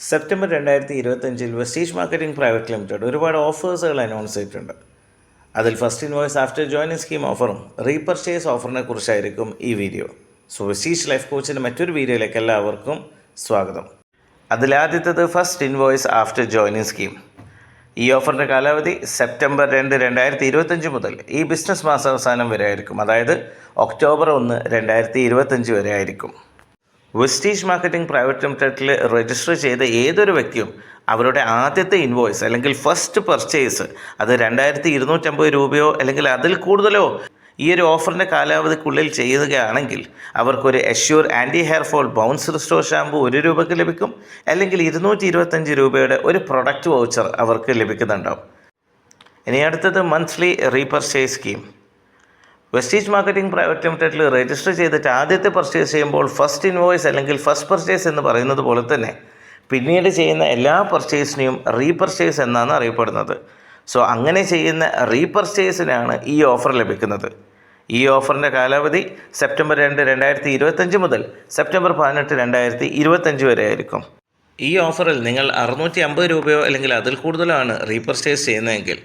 September 2025 Vestige marketing private limited ഒരുപാട് ഓഫേഴ്സുകൾ announce ചെയ്തിട്ടുണ്ട്. അതിൽ first invoice after joining scheme ഓഫറും റീപർച്ചേസ് ഓഫറിനെ കുറിച്ചായിരിക്കും ഈ വീഡിയോ. സോ വെസ്റ്റീജ് ലൈഫ് കോച്ചിൻ്റെ മറ്റൊരു വീഡിയോയിലേക്ക് എല്ലാവർക്കും സ്വാഗതം. അതിലാദ്യത്തേത് first invoice after joining scheme. ഈ ഓഫറിൻ്റെ കാലാവധി സെപ്റ്റംബർ 2, 2025 മുതൽ ഈ ബിസിനസ് മാസാവസാനം വരെ ആയിരിക്കും. അതായത് ഒക്ടോബർ 1, 2025 വരെ ആയിരിക്കും. വെസ്റ്റീജ് മാർക്കറ്റിംഗ് പ്രൈവറ്റ് ലിമിറ്റഡിൽ രജിസ്റ്റർ ചെയ്ത ഏതൊരു വ്യക്തിയും അവരുടെ ആദ്യത്തെ ഇൻവോയ്സ് അല്ലെങ്കിൽ ഫസ്റ്റ് പർച്ചേസ് അത് 2250 രൂപയോ അല്ലെങ്കിൽ അതിൽ കൂടുതലോ ഈ ഒരു ഓഫറിൻ്റെ കാലാവധിക്കുള്ളിൽ ചെയ്യുകയാണെങ്കിൽ അവർക്കൊരു Assure anti hair fall bounce restore shampoo 1 രൂപയ്ക്ക് ലഭിക്കും. അല്ലെങ്കിൽ 225 രൂപയുടെ ഒരു പ്രൊഡക്റ്റ് വൗച്ചർ അവർക്ക് ലഭിക്കുന്നുണ്ടാവും. ഇനി അടുത്തത് monthly repurchase scheme. Vestige marketing private ലിമിറ്റഡിൽ രജിസ്റ്റർ ചെയ്തിട്ട് ആദ്യത്തെ പർച്ചേസ് ചെയ്യുമ്പോൾ ഫസ്റ്റ് ഇൻവോയ്സ് അല്ലെങ്കിൽ ഫസ്റ്റ് പർച്ചേസ് എന്ന് പറയുന്നത് പോലെ തന്നെ പിന്നീട് ചെയ്യുന്ന എല്ലാ പർച്ചേസിനെയും റീപർച്ചേസ് എന്നാണ് അറിയപ്പെടുന്നത്. സോ അങ്ങനെ ചെയ്യുന്ന റീപർച്ചേസിനാണ് ഈ ഓഫർ ലഭിക്കുന്നത്. ഈ ഓഫറിൻ്റെ കാലാവധി സെപ്റ്റംബർ 2, 2025 മുതൽ സെപ്റ്റംബർ 18, 2025 വരെ ആയിരിക്കും. ഈ ഓഫറിൽ നിങ്ങൾ 650 രൂപയോ അല്ലെങ്കിൽ അതിൽ കൂടുതലോ ആണ് റീപർച്ചേസ് ചെയ്യുന്നതെങ്കിൽ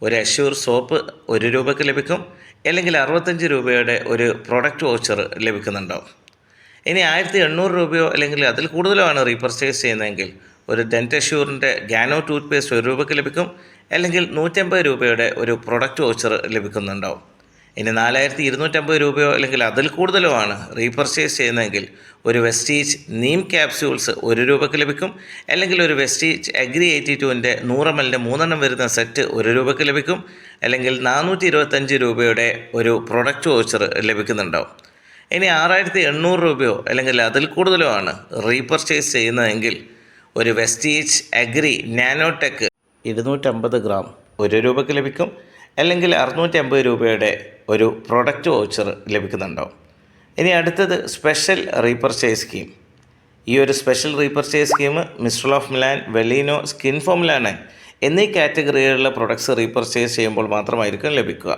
ഒരു അഷ്യൂർ സോപ്പ് 1 രൂപയ്ക്ക് ലഭിക്കും. അല്ലെങ്കിൽ 65 രൂപയുടെ ഒരു പ്രൊഡക്റ്റ് വൗച്ചർ ലഭിക്കുന്നുണ്ടാവും. ഇനി 1800 രൂപയോ അല്ലെങ്കിൽ അതിൽ കൂടുതലോ ആണ് റീപർച്ചേസ് ചെയ്യുന്നതെങ്കിൽ ഒരു ഡെൻറ്റഷ്യൂറിൻ്റെ ഗാനോ ടൂത്ത് പേസ്റ്റ് 1 രൂപയ്ക്ക് ലഭിക്കും. അല്ലെങ്കിൽ 150 രൂപയുടെ ഒരു പ്രൊഡക്റ്റ് വൗച്ചർ ലഭിക്കുന്നുണ്ടാവും. ഇനി 4250 രൂപയോ അല്ലെങ്കിൽ അതിൽ കൂടുതലോ ആണ് റീപർച്ചേസ് ചെയ്യുന്നതെങ്കിൽ ഒരു വെസ്റ്റീജ് നീം ക്യാപ്സ്യൂൾസ് 1 രൂപയ്ക്ക് ലഭിക്കും. അല്ലെങ്കിൽ ഒരു വെസ്റ്റീജ് അഗ്രി 82ൻ്റെ 100 ml 3 വരുന്ന സെറ്റ് 1 രൂപയ്ക്ക് ലഭിക്കും. അല്ലെങ്കിൽ 425 രൂപയുടെ ഒരു പ്രൊഡക്റ്റ് വൗച്ചർ ലഭിക്കുന്നുണ്ടാവും. ഇനി 6800 രൂപയോ അല്ലെങ്കിൽ അതിൽ കൂടുതലോ ആണ് റീപർച്ചേസ് ചെയ്യുന്നതെങ്കിൽ ഒരു വെസ്റ്റീജ് അഗ്രി നാനോടെക് 250 ഗ്രാം 1 രൂപയ്ക്ക് ലഭിക്കും. അല്ലെങ്കിൽ 650 രൂപയുടെ ഒരു പ്രൊഡക്റ്റ് വൗച്ചർ ലഭിക്കുന്നുണ്ടാവും. ഇനി അടുത്തത് സ്പെഷ്യൽ റീപർച്ചേസ് സ്കീം. ഈ ഒരു special repurchase scheme mister of Milan, Velino, skin formula 9 എന്നീ കാറ്റഗറിയിലുള്ള പ്രൊഡക്ട്സ് റീപർച്ചേസ് ചെയ്യുമ്പോൾ മാത്രമായിരിക്കും ലഭിക്കുക.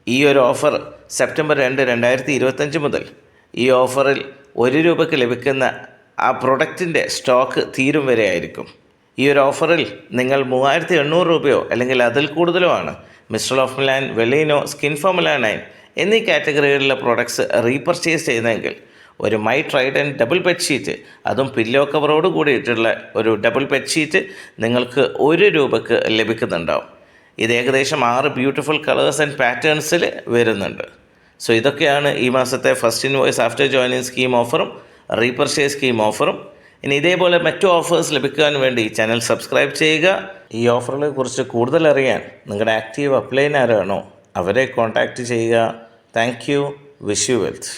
ഈ ഒരു ഓഫർ സെപ്റ്റംബർ 2, 2025 മുതൽ ഈ ഓഫറിൽ 1 രൂപയ്ക്ക് ലഭിക്കുന്ന ആ പ്രൊഡക്റ്റിൻ്റെ സ്റ്റോക്ക് തീരും വരെ ആയിരിക്കും. ഈ ഒരു ഓഫറിൽ നിങ്ങൾ 3800 രൂപയോ അല്ലെങ്കിൽ അതിൽ കൂടുതലോ ആണ് mister of Milan, Velino, skin formula 9 എന്നീ കാറ്റഗറികളിലെ പ്രൊഡക്ട്സ് റീപർച്ചേസ് ചെയ്യുന്നതെങ്കിൽ ഒരു മൈ ട്രൈഡൻറ്റ് ഡബിൾ ബെഡ്ഷീറ്റ്, അതും പില്ലോ കവറോട് കൂടിയിട്ടുള്ള ഒരു ഡബിൾ ബെഡ്ഷീറ്റ് നിങ്ങൾക്ക് 1 രൂപയ്ക്ക് ലഭിക്കുന്നുണ്ടാവും. ഇത് ഏകദേശം 6 ബ്യൂട്ടിഫുൾ കളേഴ്സ് ആൻഡ് പാറ്റേൺസിൽ വരുന്നുണ്ട്. സോ ഇതൊക്കെയാണ് ഈ മാസത്തെ first invoice after joining scheme ഓഫറും റീപർച്ചേസ് സ്കീം ഓഫറും. ഇനി ഇതേപോലെ മറ്റു ഓഫേഴ്സ് ലഭിക്കാൻ വേണ്ടി ചാനൽ സബ്സ്ക്രൈബ് ചെയ്യുക. ഈ ഓഫറുകളെ കുറിച്ച് കൂടുതൽ അറിയാൻ നിങ്ങളുടെ ആക്റ്റീവ് അപ്ലൈൻ ആരാണോ അവരെ കോൺടാക്റ്റ് ചെയ്യുക. Thank you. Wish you wealth.